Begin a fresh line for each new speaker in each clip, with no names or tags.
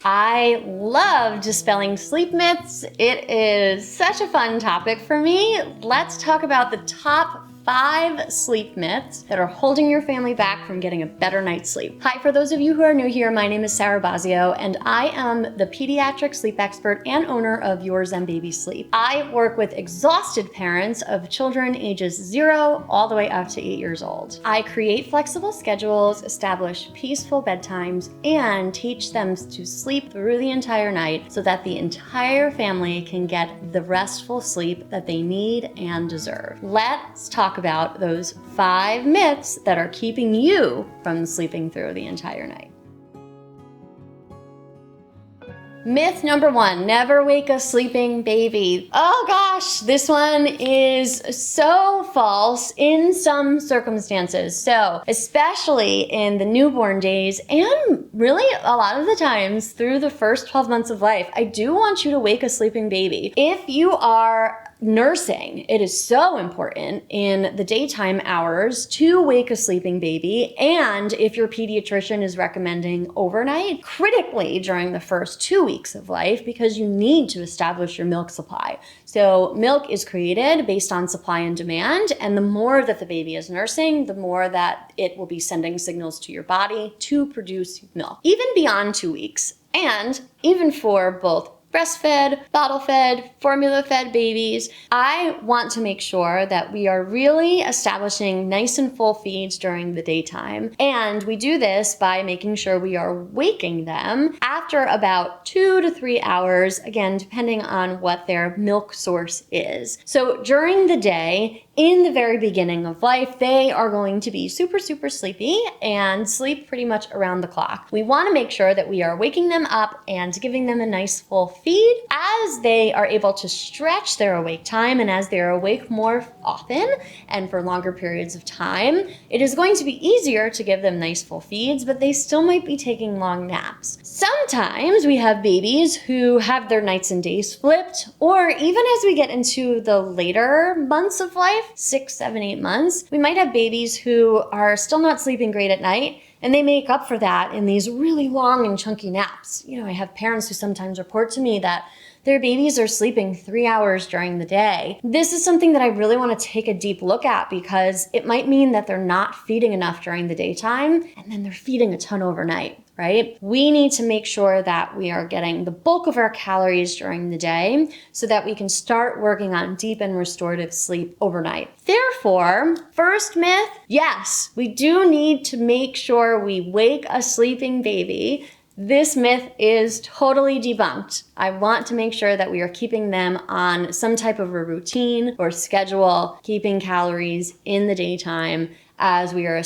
I love dispelling sleep myths. It is such a fun topic for me. Let's talk about the top 5 sleep myths that are holding your family back from getting a better night's sleep. Hi, for those of you who are new here, my name is Sarah Bossio, and I am the pediatric sleep expert and owner of Your Zen Baby Sleep. I work with exhausted parents of children ages 0 all the way up to 8 years old. I create flexible schedules, establish peaceful bedtimes, and teach them to sleep through the entire night so that the entire family can get the restful sleep that they need and deserve. Let's talk about those 5 myths that are keeping you from sleeping through the entire night. Myth number 1, never wake a sleeping baby. Oh gosh, this one is so false in some circumstances. So, especially in the newborn days and really a lot of the times through the first 12 months of life, I do want you to wake a sleeping baby. If you are nursing, it is so important in the daytime hours to wake a sleeping baby, and if your pediatrician is recommending overnight, critically during the first 2 weeks of life, because you need to establish your milk supply. So milk is created based on supply and demand, and the more that the baby is nursing, the more that it will be sending signals to your body to produce milk, even beyond 2 weeks. And even for both breastfed, bottle-fed, formula-fed babies, I want to make sure that we are really establishing nice and full feeds during the daytime. And we do this by making sure we are waking them after about 2 to 3 hours, again, depending on what their milk source is. So during the day, in the very beginning of life, they are going to be super sleepy and sleep pretty much around the clock. We want to make sure that we are waking them up and giving them a nice full feed. As they are able to stretch their awake time and as they're awake more often and for longer periods of time, it is going to be easier to give them nice full feeds, but they still might be taking long naps. Sometimes we have babies who have their nights and days flipped, or even as we get into the later months of life, 6, 7, 8 months, we might have babies who are still not sleeping great at night, and they make up for that in these really long and chunky naps. You know, I have parents who sometimes report to me that their babies are sleeping 3 hours during the day. This is something that I really want to take a deep look at, because it might mean that they're not feeding enough during the daytime and then they're feeding a ton overnight, right? We need to make sure that we are getting the bulk of our calories during the day so that we can start working on deep and restorative sleep overnight. Therefore, first myth, yes, we do need to make sure we wake a sleeping baby. This myth is totally debunked. I want to make sure that we are keeping them on some type of a routine or schedule, keeping calories in the daytime as we are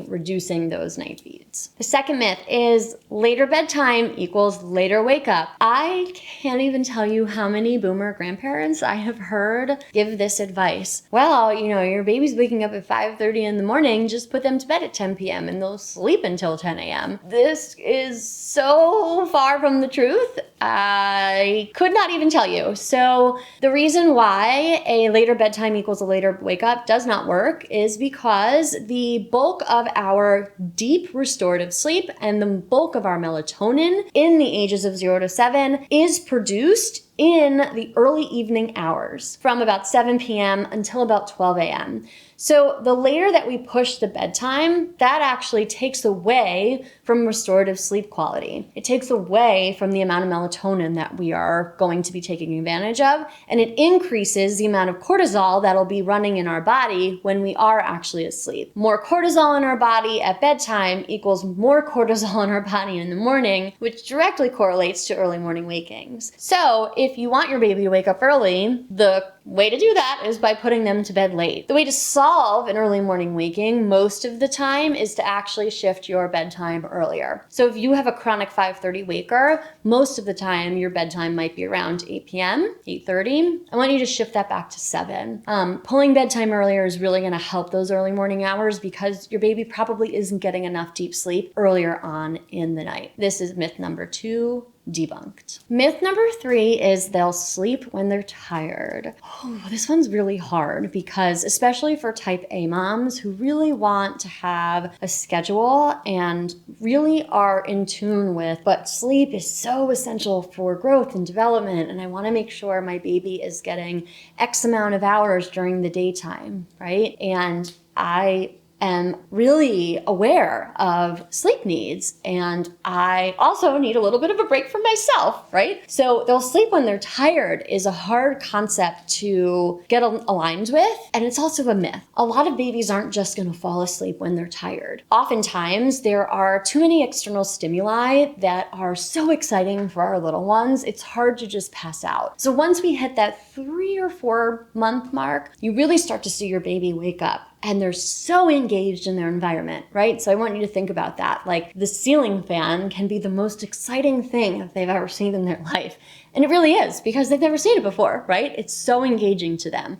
reducing those night feeds. The second myth is later bedtime equals later wake up. I can't even tell you how many boomer grandparents I have heard give this advice. Well, you know, your baby's waking up at 5:30 in the morning, just put them to bed at 10 p.m. and they'll sleep until 10 a.m. This is so far from the truth. I could not even tell you. So the reason why a later bedtime equals a later wake up does not work is because the bulk of our deep restorative sleep and the bulk of our melatonin in the ages of 0 to 7 is produced in the early evening hours from about 7 p.m. until about 12 a.m. So the later that we push the bedtime, that actually takes away from restorative sleep quality. It takes away from the amount of melatonin that we are going to be taking advantage of, and it increases the amount of cortisol that'll be running in our body when we are actually asleep. More cortisol in our body at bedtime equals more cortisol in our body in the morning, which directly correlates to early morning wakings. So if you want your baby to wake up early, the way to do that is by putting them to bed late. The way to solve an early morning waking most of the time is to actually shift your bedtime earlier. So if you have a chronic 5:30 waker, most of the time your bedtime might be around 8 p.m., 8:30. I want you to shift that back to 7. Pulling bedtime earlier is really going to help those early morning hours because your baby probably isn't getting enough deep sleep earlier on in the night. This is myth number 2. debunked. Myth number 3 is they'll sleep when they're tired. Oh, this one's really hard because especially for type A moms who really want to have a schedule and really are in tune with, but sleep is so essential for growth and development, and I want to make sure my baby is getting X amount of hours during the daytime, right? And I am really aware of sleep needs, and I also need a little bit of a break from myself, right? So they'll sleep when they're tired is a hard concept to get aligned with, and it's also a myth. A lot of babies aren't just going to fall asleep when they're tired. Oftentimes, there are too many external stimuli that are so exciting for our little ones, it's hard to just pass out. So once we hit that 3 or 4 month mark, you really start to see your baby wake up. And they're so engaged in their environment, right? So I want you to think about that. Like the ceiling fan can be the most exciting thing that they've ever seen in their life. And it really is because they've never seen it before, right? It's so engaging to them.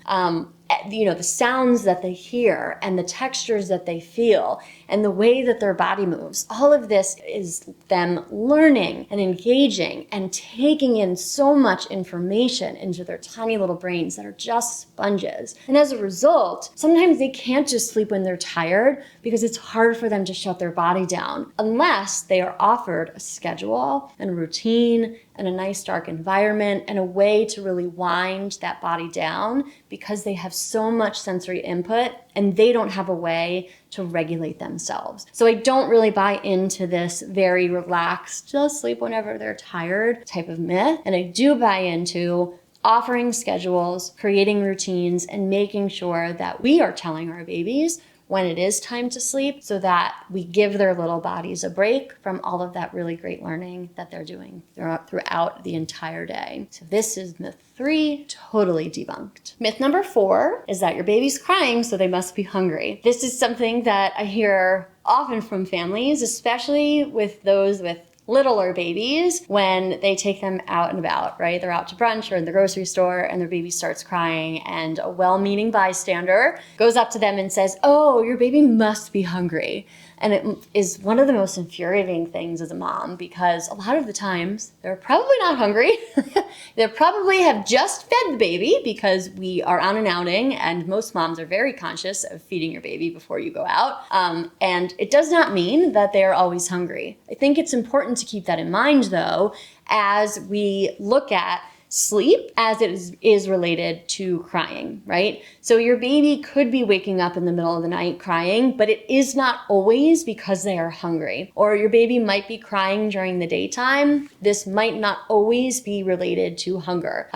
The sounds that they hear and the textures that they feel and the way that their body moves, all of this is them learning and engaging and taking in so much information into their tiny little brains that are just sponges. And as a result, sometimes they can't just sleep when they're tired because it's hard for them to shut their body down unless they are offered a schedule and a routine and a nice dark environment and a way to really wind that body down because they have so much sensory input and they don't have a way to regulate themselves. So I don't really buy into this very relaxed, just sleep whenever they're tired type of myth. And I do buy into offering schedules, creating routines, and making sure that we are telling our babies when it is time to sleep so that we give their little bodies a break from all of that really great learning that they're doing throughout the entire day. So this is myth 3, totally debunked. Myth number 4 is that your baby's crying, so they must be hungry. This is something that I hear often from families, especially with those with littler babies when they take them out and about, right? They're out to brunch or in the grocery store and their baby starts crying and a well-meaning bystander goes up to them and says, "Oh, your baby must be hungry." And it is one of the most infuriating things as a mom because a lot of the times they're probably not hungry. They probably have just fed the baby because we are on an outing and most moms are very conscious of feeding your baby before you go out. And it does not mean that they are always hungry. I think it's important to keep that in mind though, as we look at sleep as it is related to crying, right? So your baby could be waking up in the middle of the night crying, but it is not always because they are hungry. Or your baby might be crying during the daytime. This might not always be related to hunger.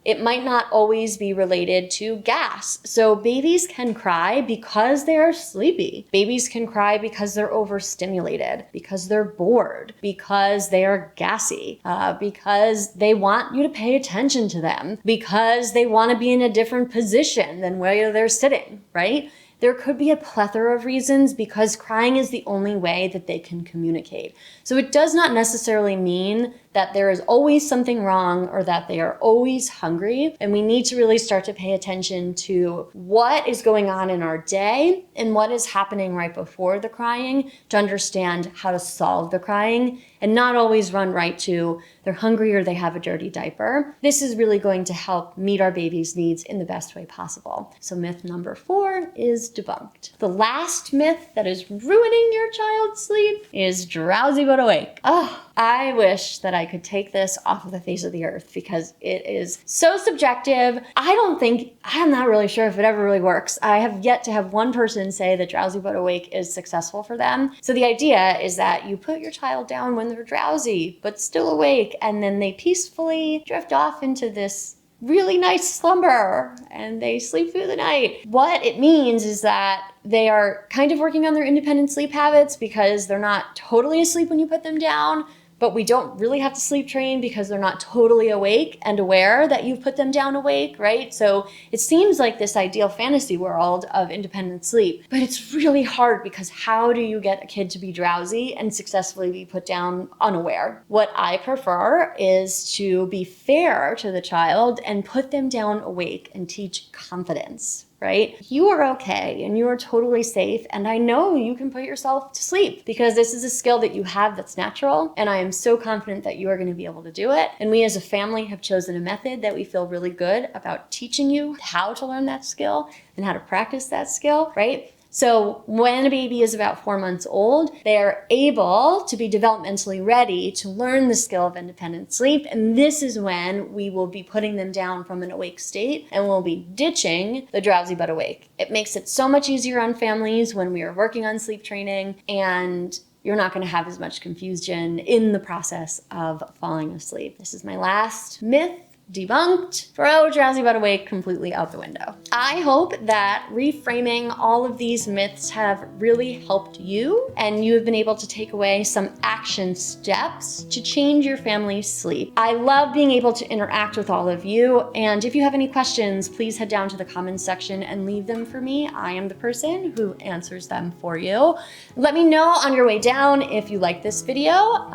It might not always be related to gas. So babies can cry because they are sleepy. Babies can cry because they're overstimulated, because they're bored, because they are gassy, because they want you to pay attention to them, because they want to be in a different position than where they're sitting, right? There could be a plethora of reasons because crying is the only way that they can communicate. So it does not necessarily mean that there is always something wrong or that they are always hungry. And we need to really start to pay attention to what is going on in our day and what is happening right before the crying to understand how to solve the crying and not always run right to they're hungry or they have a dirty diaper. This is really going to help meet our baby's needs in the best way possible. So myth number 4 is debunked. The last myth that is ruining your child's sleep is drowsy but awake. Oh, I wish that I could take this off of the face of the earth because it is so subjective. I'm not really sure if it ever really works. I have yet to have one person say that drowsy but awake is successful for them. So the idea is that you put your child down when they're drowsy but still awake, and then they peacefully drift off into this really nice slumber and they sleep through the night. What it means is that they are kind of working on their independent sleep habits because they're not totally asleep when you put them down, but we don't really have to sleep train because they're not totally awake and aware that you've put them down awake, right? So it seems like this ideal fantasy world of independent sleep, but it's really hard because how do you get a kid to be drowsy and successfully be put down unaware? What I prefer is to be fair to the child and put them down awake and teach confidence, right? You are okay and you are totally safe. And I know you can put yourself to sleep because this is a skill that you have that's natural. And I am so confident that you are going to be able to do it. And we as a family have chosen a method that we feel really good about teaching you how to learn that skill and how to practice that skill, right? So when a baby is about 4 months old, they are able to be developmentally ready to learn the skill of independent sleep. And this is when we will be putting them down from an awake state and we'll be ditching the drowsy but awake. It makes it so much easier on families when we are working on sleep training, and you're not going to have as much confusion in the process of falling asleep. This is my last myth debunked. Throw drowsy but awake completely out the window. I hope that reframing all of these myths have really helped you and you have been able to take away some action steps to change your family's sleep. I love being able to interact with all of you, and if you have any questions, please head down to the comments section and leave them for me. I am the person who answers them for you. Let me know on your way down if you like this video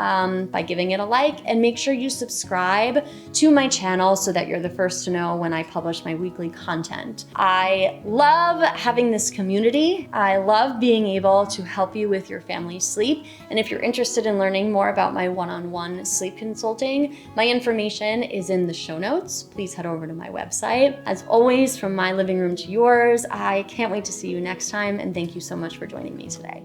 by giving it a like, and make sure you subscribe to my channel so that you're the first to know when I publish my weekly content. I love having this community. I love being able to help you with your family's sleep. And if you're interested in learning more about my one-on-one sleep consulting, my information is in the show notes. Please head over to my website. As always, from my living room to yours, I can't wait to see you next time, and thank you so much for joining me today.